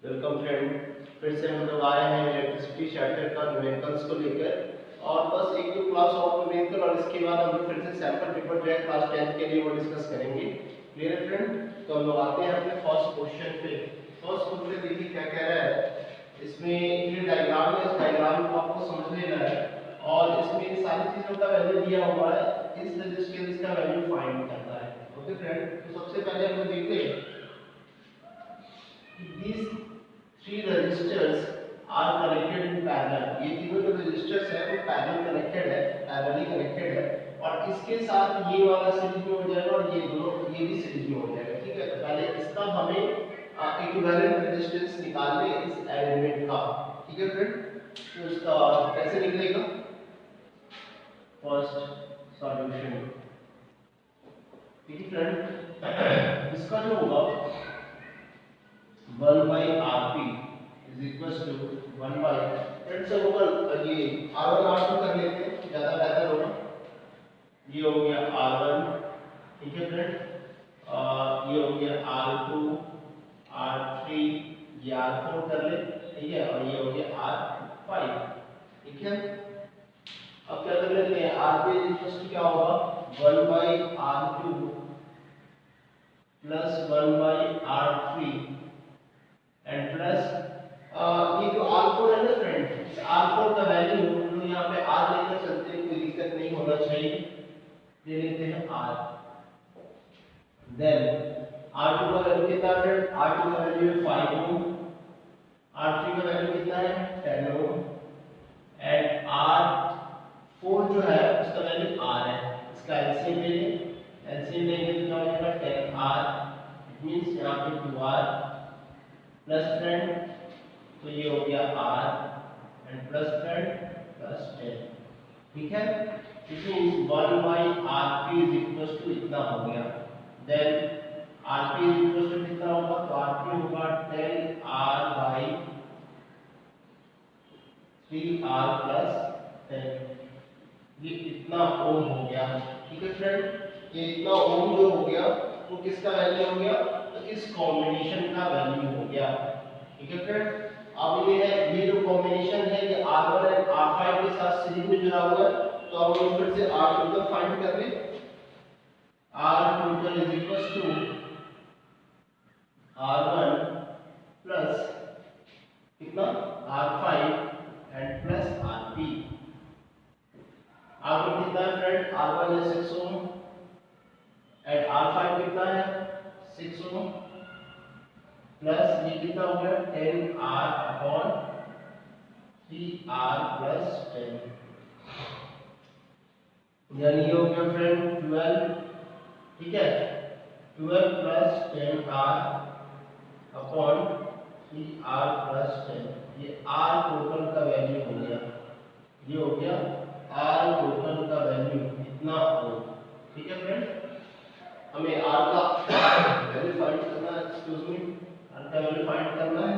Welcome friend, फिर से हम लोग आए हैं इलेक्ट्रिसिटी चैप्टर का न्यूमेरिकल्स को लेकर और बस एक दो क्लास और न्यूमेरिकल और इसके बाद हम लोग फिर से सैंपल पेपर जो है क्लास 10 के लिए वो डिस्कस करेंगे। क्लियर है फ्रेंड? तो हम लोग आते हैं अपने फर्स्ट क्वेश्चन पे। फर्स्ट क्वेश्चन देखिए क्या कह रहा है। इसमें ये डायग्राम है, इस डायग्राम को आपको समझ लेना है और इसमें सारी चीजों का वैल्यू दिया हुआ है। इस रेजिस्टेंस का वैल्यू फाइंड करना है। ओके फ्रेंड, तो सबसे पहले हम लोग देखते हैं these three resistors are connected in parallel। ये तीनों जो resistors है वो parallel connected है, parallelly connected है और इसके साथ ये वाला सीरीज में हो जाएगा और ये दोनों ये भी सीरीज में हो जाएगा। ठीक है, तो पहले इसका हमें इक्विवेलेंट रेजिस्टेंस निकालने इस एलिमेंट का। ठीक है फ्रेंड, तो इसका कैसे निकलेगा? First solution. ठीक है फ्रेंड, इसका जो होगा 1 by Rp is equals to 1 by friends सब ऊपर ये R1 R2 कर लेते हैं, ज़्यादा बेहतर होगा। ये हो गया R1, ठीक है फ्रेंड, ये हो गया R2 R3, ये R4 कर ले, ठीक है, और ये हो गया R5। ठीक है, अब क्या कर लेते हैं, Rp इक्वल्स टू क्या होगा 1 by R2 plus 1 by R3 and plus ये जो R4 है ना फ्रेंड, इस R4 का वैल्यू हम लोग यहाँ पे R लेकर चलते हैं, कोई दिक्कत नहीं होना चाहिए। ले लेते हैं R। देन R2 का वैल्यू कितना है फ्रेंड? R2 का वैल्यू है 5 ओम, R3 का वैल्यू कितना है 10 ओम एंड R4 जो है उसका वैल्यू R है। इसका एलसीएम ले लें, एलसीएम लेंगे तो क्या हो जाएगा 10R, इट मींस यहाँ पे 2R प्लस फ्रेंड, तो ये हो गया R and plus friend plus 10। ठीक है, it means 1 by Rp is equal to इतना हो गया। Then Rp is equal to कितना होगा, तो Rp होगा 10R by 3R प्लस 10। ये इतना ओम हो गया। ठीक है फ्रेंड, ये इतना ओम जो हो गया वो किसका वैल्यू हो गया, तो इस कॉम्बिनेशन का वैल्यू हो गया। ठीक है फ्रेंड, अब ये है, ये जो कॉम्बिनेशन है ये R1 और R5 के साथ सीरीज में जुड़ा हुआ है, तो अब हम फिर से R टोटल फाइंड कर ले। R total is equal to R1 plus कितना R5 and plus Rp। R1 कितना है फ्रेंड, R1 है 6 ओम एंड R5 कितना है 6 ओम प्लस ये कितना हो गया 10R अपॉन 3R प्लस 10, यानी ये हो गया फ्रेंड 12। ठीक है, 12 plus 10R upon 3R plus 10, ये R टोटल का वैल्यू हो गया। ये हो गया R टोटल का वैल्यू इतना हो। ठीक है फ्रेंड, हमें R का वैल्यू फाइंड करना है, एक्सक्यूज मी, R का वैल्यू फाइंड करना है,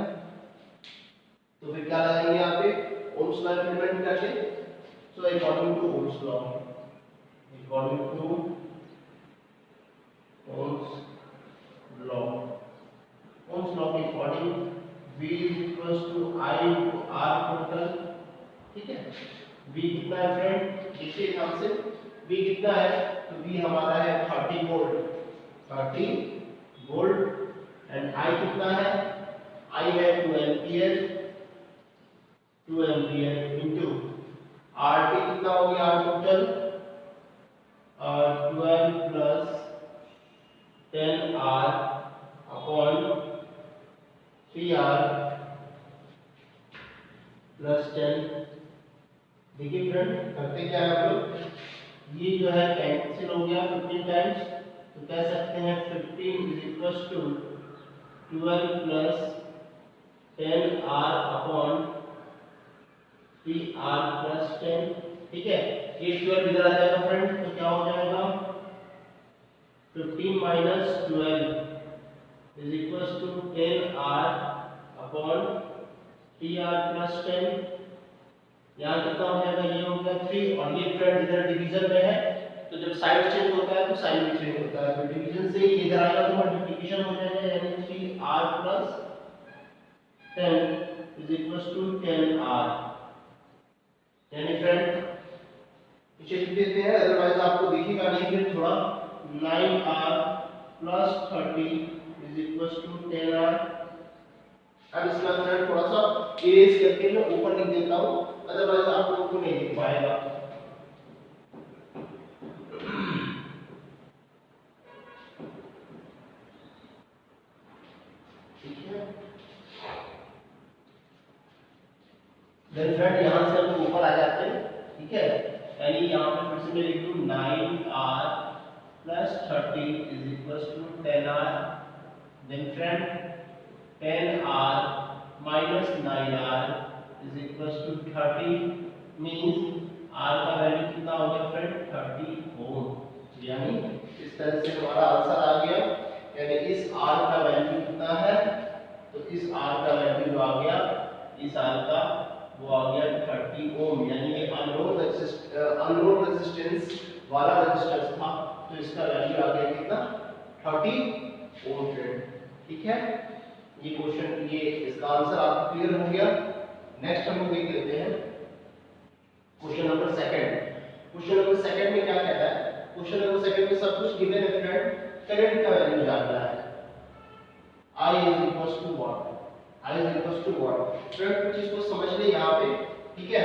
तो फिर क्या लगाएंगे यहाँ पे ओम्स लॉ इंप्लीमेंट करके। So according to Ohm's law, according to Ohm's law, Ohm's law के according V is equal to I into R total. ठीक है, V कितना है फ्रेंड, देखिए ध्यान से, V कितना है, तो V हमारा है 30 वोल्ट, 30 वोल्ट एंड I कितना है, I है 2 एम्पियर, 2 एम्पियर इनटू RT कितना हो गया R total 12 plus 10R upon 3R plus 10। देखिए फ्रेंड, करते क्या है हम लोग, ये जो है कैंसिल हो गया 15 टाइम्स, तो कह सकते हैं 15 is equal to 12 plus 10R upon 3R plus 10। ठीक है, ये 12 इधर आ जाएगा फ्रेंड, तो क्या हो जाएगा 15 minus 12 is equal to 10R upon 3R plus 10। यहाँ कितना हो जाएगा, ये हो गया 3 और ये फ्रेंड इधर डिवीजन में है, तो जब साइड चेंज होता है तो साइन भी चेंज होता है, तो डिवीजन से इधर आएगा तो मल्टीप्लिकेशन हो जाएगा, यानी 3R plus 10 is equal to 10R। यानी फ्रेंड इसे लिख देते हैं, अदरवाइज आपको दिखेगा नहीं फिर थोड़ा। 9R plus 30 is equal to 10R। अब इसका फ्रेंड थोड़ा सा इरेज करके मैं ऊपर लिख देता हूँ, अदरवाइज आप लोगों को नहीं दिख पाएगा। देन फ्रेंड यहाँ से हम ऊपर आ जाते हैं, ठीक है। यानी यहाँ पे फिर से मैं लिख दूँ 9R plus 30 is equal to 10R। Then friend 10R minus 9R is equal to 30 means R का वैल्यू कितना हो गया फ्रेंड 30 ओम। यानी इस तरह से हमारा आंसर आ गया। यानी इस R का वैल्यू कितना है, तो इस R का वैल्यू जो आ गया, इस R का वो आ गया 30 ओम। यानी ये अननोन रेजिस्टेंस वाला रेजिस्टेंस था, तो इसका वैल्यू आ गया कितना 30 ओम फ्रेंड, ठीक है। ये क्वेश्चन, ये इसका आंसर आपको क्लियर हो गया। नेक्स्ट हम लोग देख लेते हैं question number second. Question number second में क्या कहता है, क्वेश्चन नंबर सेकंड में सब कुछ गिवन है फ्रेंड, करंट का वैल्यू जानना है। I is equals to what? I is equals to what? Friend कुछ इसको समझ ले यहाँ पे, ठीक है।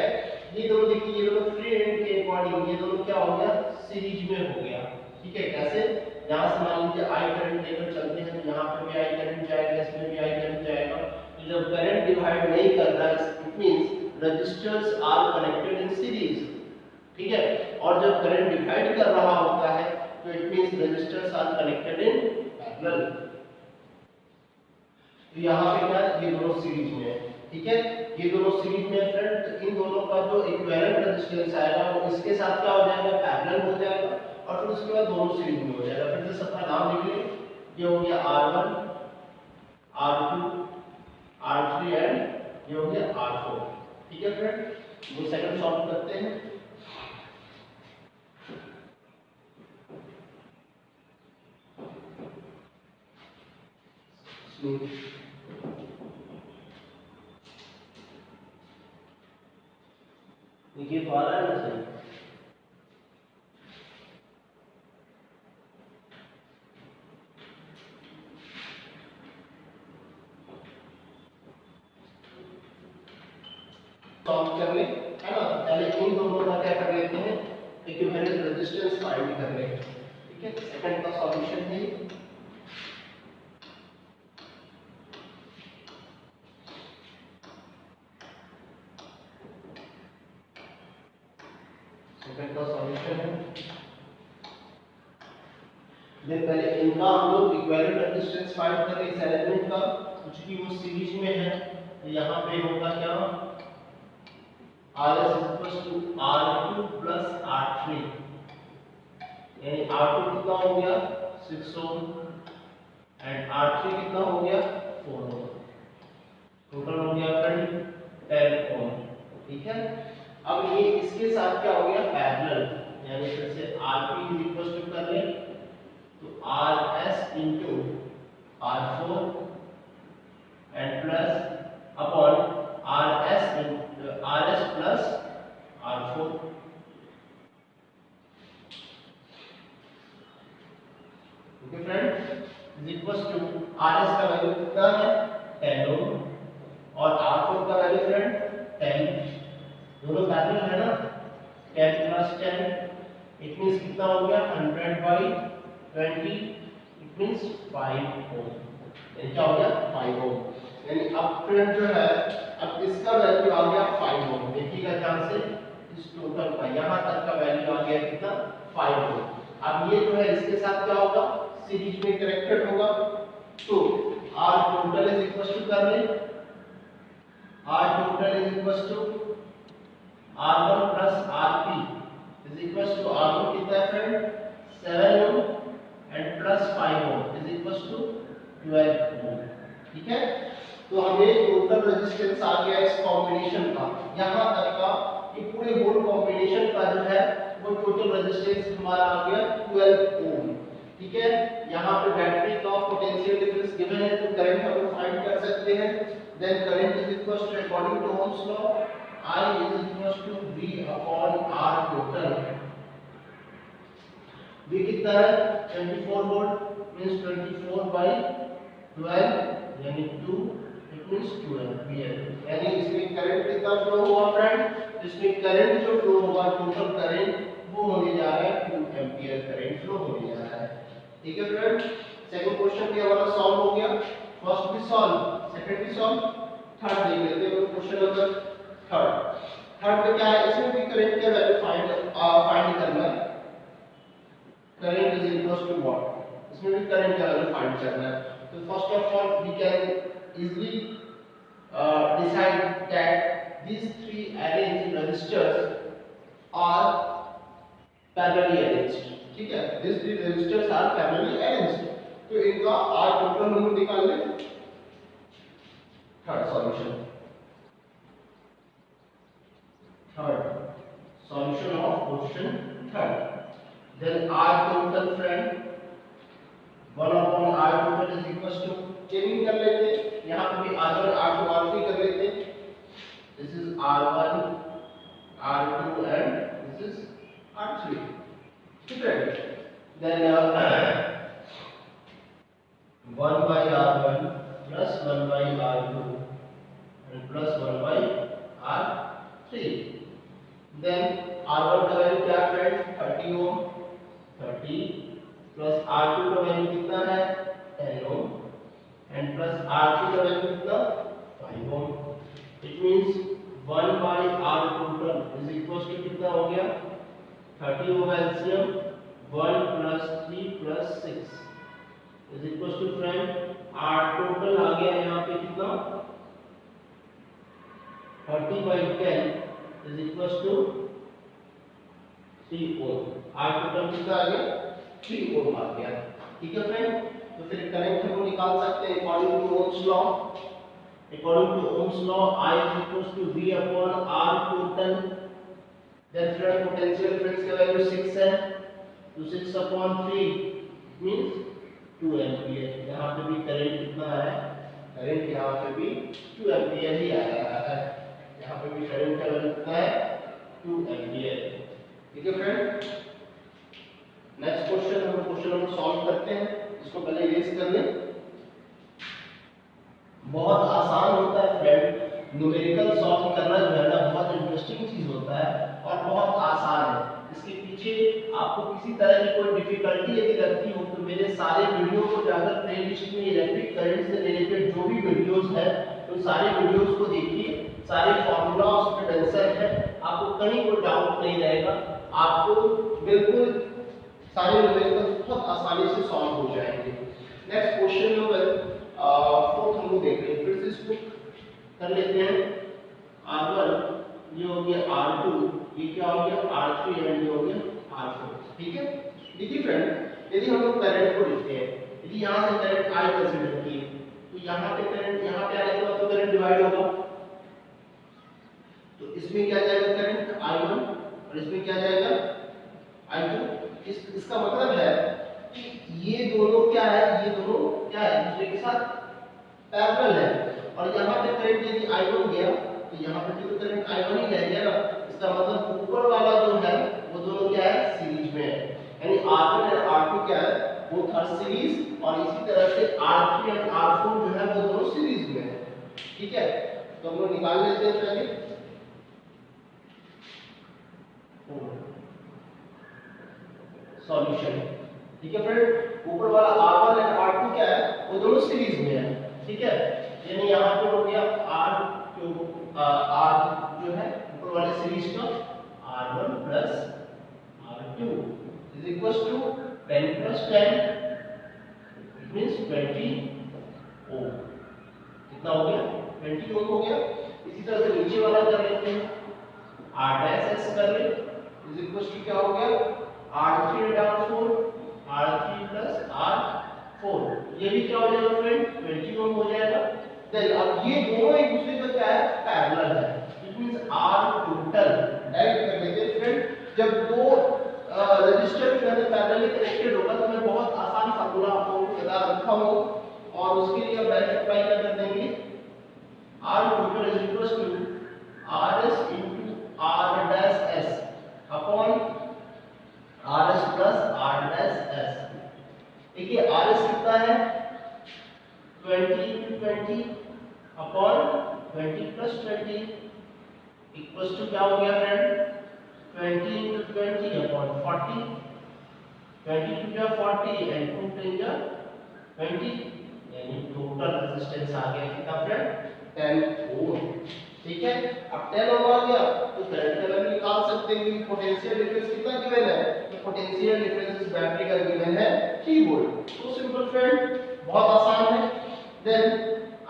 ये दोनों देखिए, ये दोनों फ्री एंड के अकॉर्डिंग ये दोनों क्या हो गया, सीरीज में हो गया, ठीक है। कैसे, यहाँ से मान लीजिए I करंट लेकर चलते हैं, तो यहाँ पे भी I करंट जाएगा, इसमें भी I करंट जाएगा। तो जब करंट डिवाइड नहीं कर रहा है, it means resistors are connected in series, ठीक है। और जब करंट डिवाइड कर रहा होता है, तो it means resistors are connected in parallel. तो यहाँ पे क्या, ये दोनों सीरीज में है, ठीक है। ये दोनों सीरीज में फ्रेंड, तो इन दोनों का जो इक्विवेलेंट रेजिस्टेंस आएगा वो इसके साथ क्या हो जाएगा, पैरेलल हो जाएगा, और फिर उसके बाद दोनों सीरीज में हो जाएगा। फिर से सबका नाम लिख लें, ये हो गया R1, R2, R3 एंड ये हो गया R4, ठीक है फ्रेंड। वो सेकंड सॉल्व करते हैं। देखिए तो आ रहा है ना सही। सॉल्व कर ले, है ना। पहले इन दोनों का क्या कर लेते हैं, इक्विवेलेंट रेजिस्टेंस फाइंड कर ले, ठीक है। सेकंड का सॉल्यूशन है सेकंड का सॉल्यूशन है। देन पहले इनका हम लोग इक्विवेलेंट रेजिस्टेंस फाइंड कर ले इस एलिमेंट का, क्योंकि वो सीरीज में है। तो यहाँ पे होगा क्या, RS equals to R2 plus R3, यानी R2 कितना हो गया 6 ओम एंड R3 कितना हो गया 4 ओम, टोटल हो गया फ्रेंड 10 ओम, ठीक है। अब ये इसके साथ क्या हो गया, पैरेलल, यानी फिर से Rp इक्वल्स टू कर ले, तो RS into R4 and plus upon RS plus R4, okay friend, is equals to RS का वैल्यू कितना है 10 ओम और R4 का वैल्यू फ्रेंड 10, दोनों पैरेलल है ना। 10 प्लस 10 इट मींस कितना हो गया 100/20, इट मींस 5 ओम, यानी क्या हो गया 5 ओम। यानी अब फ्रेंड जो है, अब इसका वैल्यू आ गया 5 ओम, देखिएगा ध्यान से, इस टोटल का यहाँ तक का वैल्यू आ गया कितना 5 ओम। अब ये जो है इसके साथ क्या होगा, सीरीज में कनेक्टेड होगा, तो R total is equal to कर ले, R total is equal to R1 plus RP is equal to R1 कितना है friend 7 ohm and plus 5 ohm is equal to 12 ohm, ठीक है। तो हमें टोटल रेजिस्टेंस आ गया इस कॉम्बिनेशन का, यहाँ तक का ये पूरे होल कॉम्बिनेशन का जो है वो टोटल रेजिस्टेंस हमारा आ गया 12 ओम, ठीक है। यहाँ पे बैटरी का पोटेंशियल डिफरेंस गिवन है, तो करंट हम फाइंड कर सकते हैं। Then current according to Ohm's law, I is equals to V upon R total. V कितना है 24 वोल्ट मींस 24 by 12 यानी 2 इट मींस 2 एम्पीयर। यानी इसमें करंट कितना फ्लो हुआ फ्रेंड, इसमें करंट जो फ्लो होगा टोटल करंट वो होने जा रहा है 2 एम्पीयर करंट फ्लो होने जा रहा है। ठीक है फ्रेंड, सेकंड क्वेश्चन भी हमारा सॉल्व हो गया। फर्स्ट भी सॉल्व, सेकंड भी सॉल्व, थर्ड देख लेते हैं क्वेश्चन नंबर थर्ड में क्या है, इसमें भी करंट का वैल्यू फाइंड करना है। Current is equal to what, इसमें भी करंट का वैल्यू फाइंड करना है। तो first of all we can easily decide that these three arranged resistors are parallelly arranged। ठीक है, these three resistors are parallelly arranged, तो इनका R टोटल हम निकाल लें। Third solution of question third, then R total friend 1 upon R total is equals to, changing कर लेते हैं, यहाँ पे भी R1 R2 R3 कर लेते हैं। This is R1 R2 and this is R3। ठीक है, then 1 by R1 plus 1 by R2 and plus 1 by R3। then R1 का वैल्यू क्या फ्रेंड 30 ओम, 30 प्लस R2 का वैल्यू कितना है 10 ओम एंड प्लस R3 का वैल्यू कितना 5 ohm. It means 1 by R total is equals to कितना हो गया 30 ohm LCM 1 plus 3 plus 6 is equals to friend R total आ गया यहाँ पे कितना 30 by 10 is equals to 3 Om. R total कितना आ गया 3 ओम आ गया। ठीक है फ्रेंड, तो फिर करंट हम निकाल सकते हैं according to Ohm's law. According to Ohm's law I is equals to V upon R total। then friend potential difference का वैल्यू 6 है, तो 6 upon 3 means 2 एम्पीयर। यहाँ पे भी करंट कितना है, करंट यहाँ पे भी 2 एम्पीयर ही आ रहा है। यहाँ पे भी करंट का वैल्यू कितना है 2 एम्पीयर। ठीक है फ्रेंड, नेक्स्ट क्वेश्चन हम क्वेश्चन नंबर सॉल्व करते हैं। इसको पहले इरेज कर लें। बहुत आसान होता है फ्रेंड, न्यूमेरिकल सॉल्व करना जो है ना बहुत इंटरेस्टिंग चीज होता है और बहुत आसान है। इसके पीछे आपको किसी तरह की कोई डिफिकल्टी यदि लगती हो तो मेरे सारे वीडियो को जाकर प्लेलिस्ट में इलेक्ट्रिक करंट से रिलेटेड जो भी वीडियोस है तो सारे वीडियोस को देखिए, सारे फार्मूला उसमें आंसर है, आपको कहीं कोई डाउट नहीं रहेगा। आपको बिल्कुल सारे न्यूमेरिकल बहुत आसानी से सॉल्व हो जाएंगे। नेक्स्ट क्वेश्चन नंबर 4 हम लोग देख रहे हैं, फिर से इसको कर लेते हैं। R1 ये हो गया R2, ये क्या हो गया R3 एंड ये हो गया R4। ठीक है, देखिए फ्रेंड यदि हम लोग करंट को लिखते हैं, यदि यहाँ से करंट I कंसीडर किए तो यहाँ पे करंट यहाँ पे आएगा तो करंट डिवाइड होगा, तो इसमें क्या जाएगा करंट I1 और इसमें क्या जाएगा I2। इसका मतलब है कि ये दोनों क्या है, ये दोनों क्या है दूसरे के साथ पैरेलल है। और यहाँ पे करंट यदि I1 गया तो यहाँ पे भी तो करंट I1 ही रह गया ना। इसका मतलब ऊपर वाला जो है वो दोनों क्या है सीरीज में है, यानी R1 और R2 क्या है वो थर्ड सीरीज और इसी तरह से R3 और R4 जो है वो दोनों सीरीज में है। ठीक है, तो हम लोग निकाल लेते हैं पहले सॉल्यूशन। ठीक है फ्रेंड, ऊपर वाला R1 और R2 क्या है वो दोनों सीरीज में है। ठीक है, यानी यहाँ पे हो गया R जो है ऊपर वाले सीरीज का R1 plus R2 is equal to 10 plus 10 it means 20 ohm. कितना हो गया 20 ओम हो गया। इसी तरह से नीचे वाला कर लेते हैं, R डैश एस कर ले इज इक्वल टू क्या हो गया R3 and R4 R3 plus R4, ये भी क्या हो जाएगा फ्रेंड 20 ओम हो जाएगा। देन अब ये दोनों एक दूसरे का क्या है पैरेलल है, it means R total direct कर लेते हैं फ्रेंड। जब दो रजिस्टर जो है पैरेलली कनेक्टेड होगा तो मैं बहुत आसान फार्मूला आप लोगों को बता रखा हूं और उसके लिए आप डायरेक्ट अप्लाई कर देंगे। R total is equal to 20 into 20 upon 20 plus 20 equals to क्या हो गया friend 20 into 20 upon 40 20 to the 40 and 2 to the 20 यानी टोटल रेजिस्टेंस आ गया कितना फ्रेंड 10 ओम। ठीक है, अब 10 ओम आ गया तो करंट का वैल्यू निकाल सकते हैं कि पोटेंशियल डिफरेंस कितना गिवन है, तो पोटेंशियल डिफरेंस इस बैटरी का गिवन है 3 वोल्ट। तो सिंपल फ्रेंड, बहुत आसान है। देन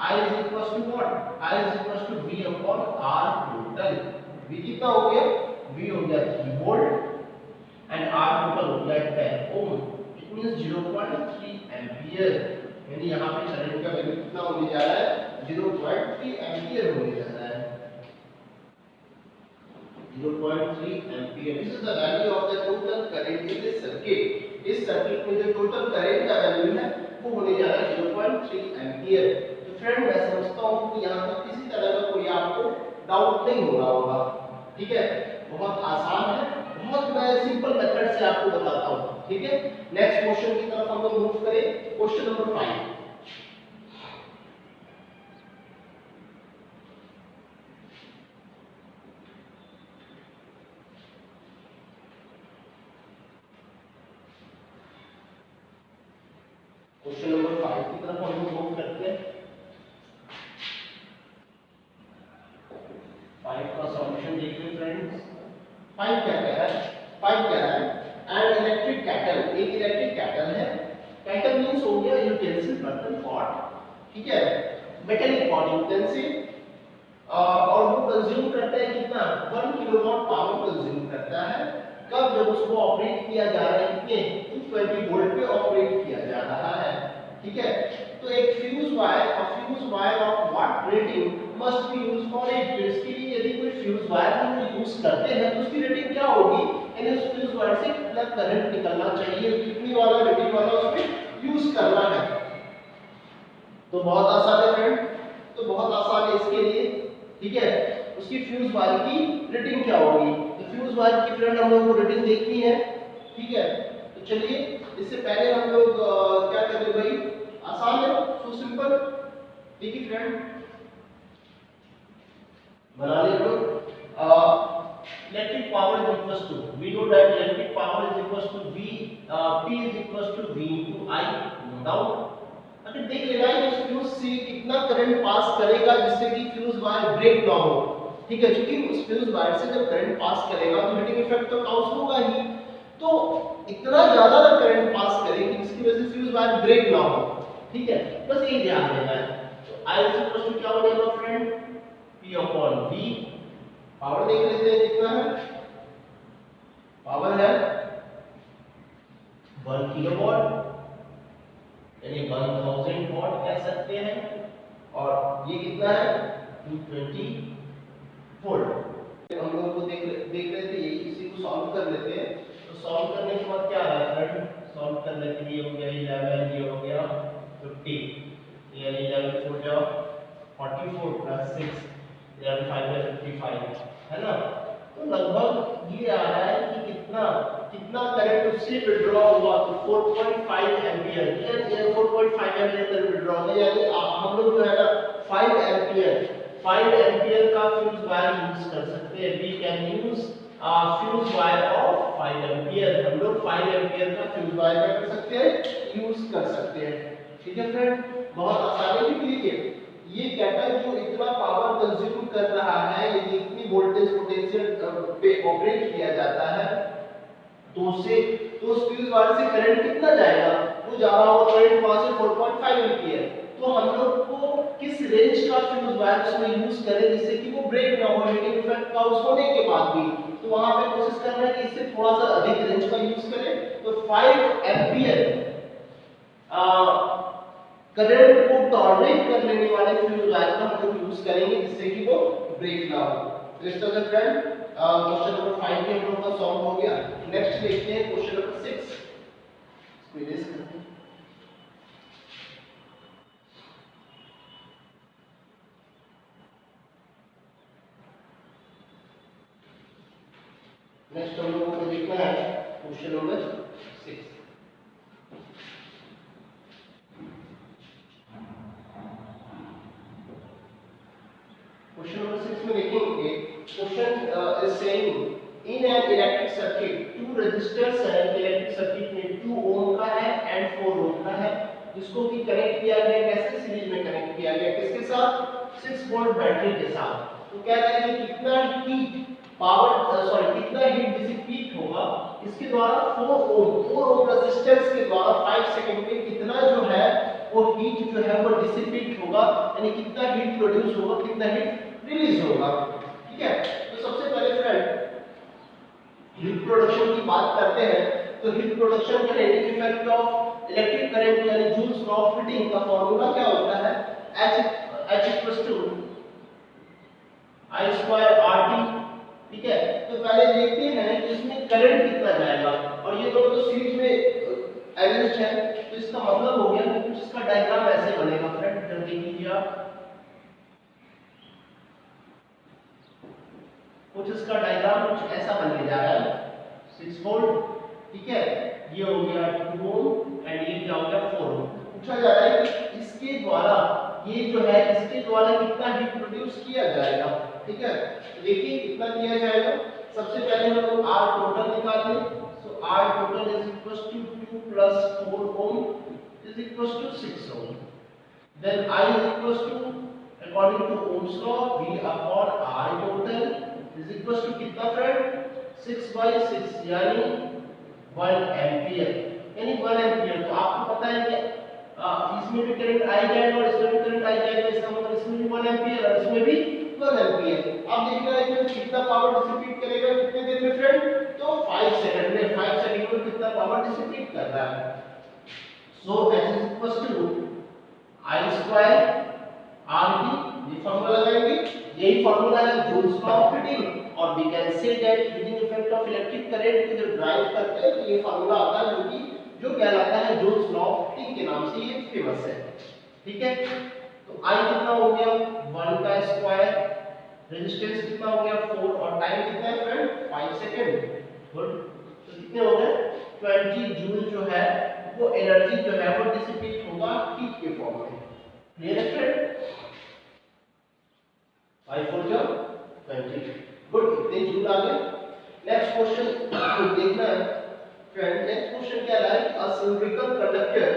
I is equals to what? I is equals to V upon R total। V कितना हो गया? V हो गया 3 वोल्ट and R total हो गया 10 ओम। It means 0.3 एम्पियर, यानी यहाँ पे करंट का वैल्यू कितना होने जा रहा है 0.3 एम्पियर होने जा रहा है 0.3 ampere. This is the value of the total current in this circuit। इस सर्किट में जो टोटल करंट का वैल्यू है वो होने जा रहा है 0.3 एम्पियर। तो फ्रेंड मैं समझता हूँ कि यहाँ पर किसी तरह का कोई आपको डाउट नहीं हो रहा होगा। ठीक है, बहुत आसान है, बहुत मैं सिंपल मेथड से आपको बताता हूँ। ठीक है, नेक्स्ट क्वेश्चन की तरफ हम लोग मूव करें। Question number 5। क्वेश्चन नंबर 5 की तरफ हम लोग मूव करते हैं। 5 का सॉल्यूशन देखिए फ्रेंड्स। 5 क्या कह रहा है? 5 कह रहा है एन इलेक्ट्रिक कैटल, एक इलेक्ट्रिक कैटल है। कैटल मींस हो गया यूटेंसिल बर्तन पॉट। ठीक है, मेटलिक पॉट यूटेंसिल, और वो कंज्यूम करता है कितना 1 किलोवाट पावर कंज्यूम करता है। कब? जब उसको ऑपरेट किया जा रहा है कितने 220 वोल्ट पे ऑपरेट किया जा रहा है। ठीक है, तो एक fuse wire of what rating must be used for it. इसके लिए यदि कोई फ्यूज वायर हम यूज करते हैं तो उसकी रेटिंग क्या होगी, यानी उस फ्यूज वायर से कितना करंट निकलना चाहिए, कितनी वाला रेटिंग वाला उसमें यूज करना है। तो बहुत आसान है फ्रेंड, तो बहुत आसान है इसके लिए। ठीक है, उसकी फ्यूज वायर की रेटिंग क्या होगी, तो फ्यूज वायर की फ्रेंड हम लोग को रेटिंग देखनी है। ठीक है, तो चलिए इससे पहले हम लोग क्या करते हैं भाई, आसान है, सो सिंपल। ठीक है फ्रेंड, बना ले लो। Electric power is equals to, we know that electric power is equals to V, P is equals to V into I, no doubt. अगर देख लेना है उस फ्यूज से कितना करंट पास करेगा जिससे कि फ्यूज वायर ब्रेक ना हो। ठीक है, क्योंकि उस फ्यूज वायर से जब करंट पास करेगा तो हीटिंग इफेक्ट तो काउंट होगा ही, तो इतना ज्यादा करंट पास करे कि जिसकी वजह से फ्यूज वायर ब्रेक ना हो। ठीक है, बस ये ध्यान देना है। तो I इज इक्वल टू क्या हो जाएगा friend, P upon V। Power देख लेते हैं कितना है, पावर है 1 किलोवाट, यानी 1000 वॉट कह सकते हैं, और ये कितना है 220 वोल्ट। हम लोग को देख रहे थे, इसी को सॉल्व कर लेते हैं। तो सॉल्व करने के बाद क्या आ रहा है फ्रेंड, सॉल्व करने के लिए हो गया 11, ये हो गया 50, यानी 11 हो गया 44 प्लस 6 11 5 है 55, है ना। तो लगभग ये आ रहा है कि कितना करंट उससे विड्रॉ हुआ, तो 4.5 एम्पियर, ये 4.5 एम्पियर विड्रॉ हुआ, यानी हम लोग जो है ना 5 एम्पियर का फ्यूज वायर यूज कर सकते हैं। We can use fuse wire of 5 ampere. हम लोग 5 एम्पियर का फ्यूज वायर क्या कर सकते हैं, यूज कर सकते हैं। ठीक है फ्रेंड, बहुत आसानी से देखिए, ये कैटल जो इतना पावर कंज्यूम कर रहा है, यदि इतनी वोल्टेज पोटेंशियल पे ऑपरेट किया जाता है तो उस फ्यूज वायर से करंट कितना जाएगा, वो जा रहा होगा करंट वहां से 4.5 एम्पियर। तो हम लोग को किस रेंज का फ्यूज वायर उसमें यूज करें जिससे कि वो ब्रेक ना हो हीटिंग इफेक्ट का उस होने के बाद भी, तो वहां पे कोशिश करना है कि इससे थोड़ा सा अधिक रेंज का यूज करें। तो 5 एम्पियर करंट को टॉलरेट कर लेने वाले फ्यूज वायर का हम लोग यूज करेंगे जिससे कि वो ब्रेक ना हो। तो इस तरह से फ्रेंड क्वेश्चन नंबर 5 भी हम लोग का सॉल्व हो गया। नेक्स्ट देखते हैं क्वेश्चन नंबर 6। इसको इरेज करते हैं। नेक्स्ट हम लोगों को देखना है क्वेश्चन नंबर 6। क्वेश्चन नंबर 6 में देखेंगे, question is saying in an electric circuit two resistors है, इलेक्ट्रिक सर्किट में 2 ओम का है एंड 4 ओम का है, जिसको कि कनेक्ट किया गया, कैसे सीरीज में कनेक्ट किया गया, किसके साथ, 6 वोल्ट बैटरी के साथ। तो क्या करेंगे, कितना हीट पावर कितना हीट डिसिपेट होगा इसके द्वारा 4 ओम रेजिस्टेंस के द्वारा 5 सेकंड में कितना जो है वो हीट जो है वो डिसिपेट होगा, यानी कितना हीट प्रोड्यूस होगा, कितना हीट रिलीज होगा। ठीक है, तो सबसे पहले फ्रेंड हीट प्रोडक्शन की बात करते हैं। तो हीट प्रोडक्शन का negative effect of electric current यानी जूल्स लॉ ऑफ हीटिंग का फार्मूला क्या होता है, H I स्क्वायर RT। ठीक है, तो पहले देखते हैं कि इसमें करंट कितना जाएगा, और ये दोनों तो सीरीज में अरेंज्ड है, तो इसका मतलब हो गया कि कुछ इसका डायग्राम ऐसे बनेगा फ्रेंड, जल्दी कीजिए आप, कुछ इसका डायग्राम कुछ ऐसा बनने जा रहा है, 6 वोल्ट, ठीक है, ये हो गया 2 ओम एंड ये क्या हो गया 4 ओम। पूछा जा रहा है कि इसके द्वारा ये जो है इसके द्वारा कितना हीट प्रोड्यूस किया जाएगा। ठीक है, तो देखिए कितना किया जाएगा। सबसे पहले हम लोग R टोटल निकाल लें, so R total is equals to 2 plus 4 ohm is equals to 6 ohm, then I is equals to according to Ohm's law V upon R total is equals to कितना फ्रेंड, 6/6 यानी 1 ampere, यानी 1 ampere. तो आपको पता है कि इसमें भी करंट आई जाएगा और इसमें भी करंट आई जाएगा, इसका मतलब इसमें भी 1 एम्पियर और इसमें भी 1 एम्पियर। अब देखिएगा इसमें कितना पावर डिसिपेट करेगा कितने देर में फ्रेंड, तो 5 सेकंड में, 5 सेकंड में कितना पावर डिसिपेट कर रहा है। सो H is equals to I square RT, ये फार्मूला लगाएंगे, यही फार्मूला है जूल्स लॉ ऑफ हीटिंग, और we can say that heating effect of electric current को जो ड्राइव करते हैं, तो ये फार्मूला आता है जो कहलाता है जूल्स लॉ ऑफ हीटिंग के नाम से ये फेमस है। ठीक है, तो I कितना हो गया 1 का स्क्वायर, रेजिस्टेंस कितना हो गया 4 और टाइम कितना है फ्रेंड 5 सेकंड। गुड, तो कितने हो गए 20 जूल जो है वो एनर्जी जो है वो डिसिपेट होगा हीट के फॉर्म में। क्लियर है फ्रेंड, 5 4 जा 20। गुड, इतने जूल आ गए। नेक्स्ट क्वेश्चन देखना है फ्रेंड, नेक्स्ट क्वेश्चन क्या है, a cylindrical conductor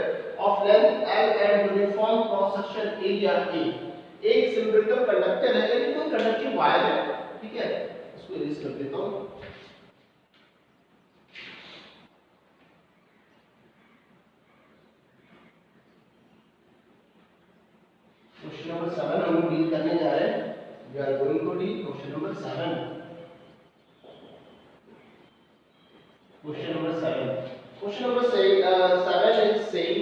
of length L and uniform cross section area A। एक सिलिंड्रिकल कंडक्टर है, यानी कोई कंडक्टिव वायर है, ठीक है, इसको इरेज कर देता हूं। क्वेश्चन नंबर 7 हम डील करने जा रहे हैं, we are going to deal question number 7। Question number 7. Question number 7 is saying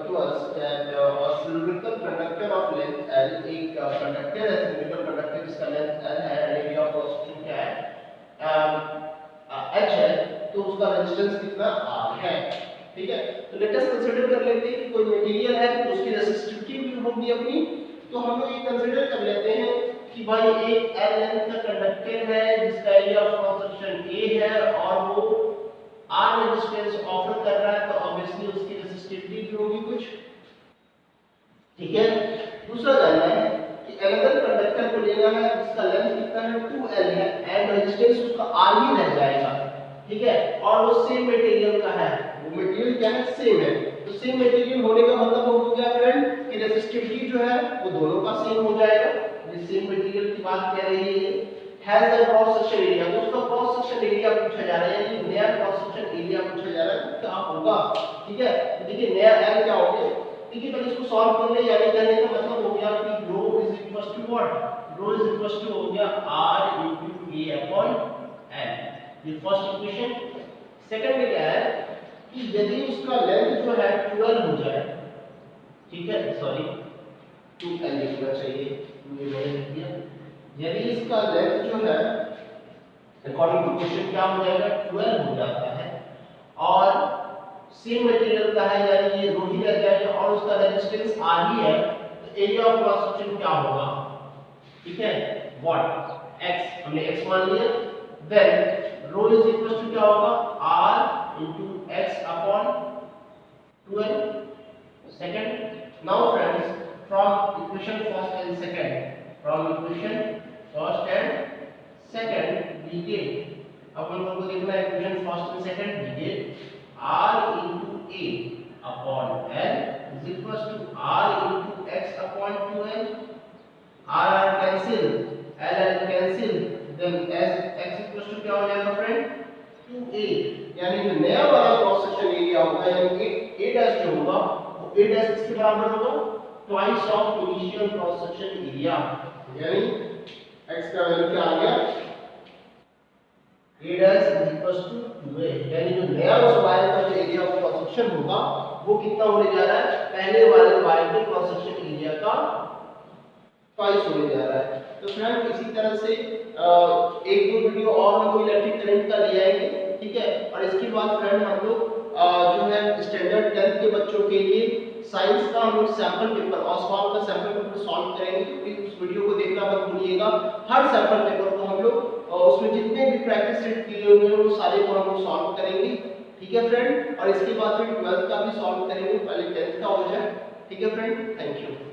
to us that a cylindrical conductor of length L, एक कंडक्टर है cylindrical conductor जिसका length L है, area of cross section क्या है H है, तो उसका resistance कितना R है। ठीक है, तो लेट अस कंसीडर कर लेते हैं कि कोई मटेरियल है तो उसकी रेसिस्टिविटी भी होगी अपनी, तो हम लोग ये कंसीडर कर लेते हैं कि भाई एक L लेंथ का कंडक्टर है जिसका area of cross section A है और वो R रेजिस्टेंस ऑफर कर रहा है, तो ऑब्वियसली उसकी रेसिस्टिविटी भी होगी कुछ। ठीक है, दूसरा जानना है कि अनदर कंडक्टर को लेना है जिसका लेंथ कितना है 2L है एंड रेजिस्टेंस उसका R ही रह जाएगा। ठीक है, और वो सेम मटेरियल का है, वो मटेरियल क्या है सेम है, तो सेम मटेरियल होने का मतलब हो गया फ्रेंड कि रेसिस्टिविटी जो है वो दोनों का सेम हो जाएगा। ये सेम मटेरियल की बात कह रही है, has the cross section area, तो उसका क्रॉस सेक्शन एरिया पूछा जा रहा है, यानी नया क्रॉस सेक्शन एरिया पूछा जा रहा है, क्या होगा। ठीक है, तो देखिए नया L क्या हो गया, देखिए पहले इसको सॉल्व कर ले, यानी कहने का मतलब हो गया कि rho is equals to what, rho is equals to हो गया R into A upon L, ये फर्स्ट इक्वेशन। सेकंड में क्या है कि यदि उसका लेंथ जो है 12 हो जाए, ठीक है, सॉरी 2L लिखना चाहिए, ये मैंने लिख दिया, यदि इसका लेंथ जो है अकॉर्डिंग टू क्वेश्चन क्या हो जाएगा 12 हो जाता है और सेम मटेरियल का है, यानी ये रो ही रह जाएगा और उसका रेजिस्टेंस R ही है, तो एरिया ऑफ क्रॉस सेक्शन क्या होगा। ठीक है, व्हाट x, हमने x मान लिया, then rho is equal to क्या होगा R into x upon 12। Second, now friends from equation first and second, from equation first and second we get, अब हम लोगों को देखना है equation first and second we get r into a upon l is equals to r into x upon 2l, r cancel, l cancel, then as x equals to क्या हो जाएगा friend 2a, यानी जो नया वाला क्रॉस सेक्शन एरिया होगा यानी a dash जो होगा वो a डैश किसके बराबर होगा twice of initial cross section area, यानी x का वैल्यू क्या आ गया a dash is equals to 2a, यानी जो नया उस वायर का जो एरिया ऑफ क्रॉस सेक्शन होगा वो कितना होने जा रहा है पहले वाले वायर के क्रॉस सेक्शन एरिया का ट्वाइस होने जा रहा है। तो फ्रेंड इसी तरह से एक दो वीडियो और हम लोग इलेक्ट्रिक करंट का ले आएंगे, ठीक है, और इसके बाद फ्रेंड हम लोग जो है स्टैंडर्ड 10th के बच्चों के लिए साइंस का हम लोग सैंपल पेपर ऑस्वाल का सैंपल पेपर सॉल्व करेंगे, तो प्लीज उस वीडियो को देखना मत भूलिएगा। हर सैंपल पेपर को हम लोग उसमें जितने भी प्रैक्टिस सेट किए हुए हैं वो सारे को हम लोग सॉल्व करेंगे, ठीक है फ्रेंड, और इसके बाद फिर 12th का भी सॉल्व करेंगे, पहले 10th का हो जाए, ठीक है फ्रेंड, थैंक यू।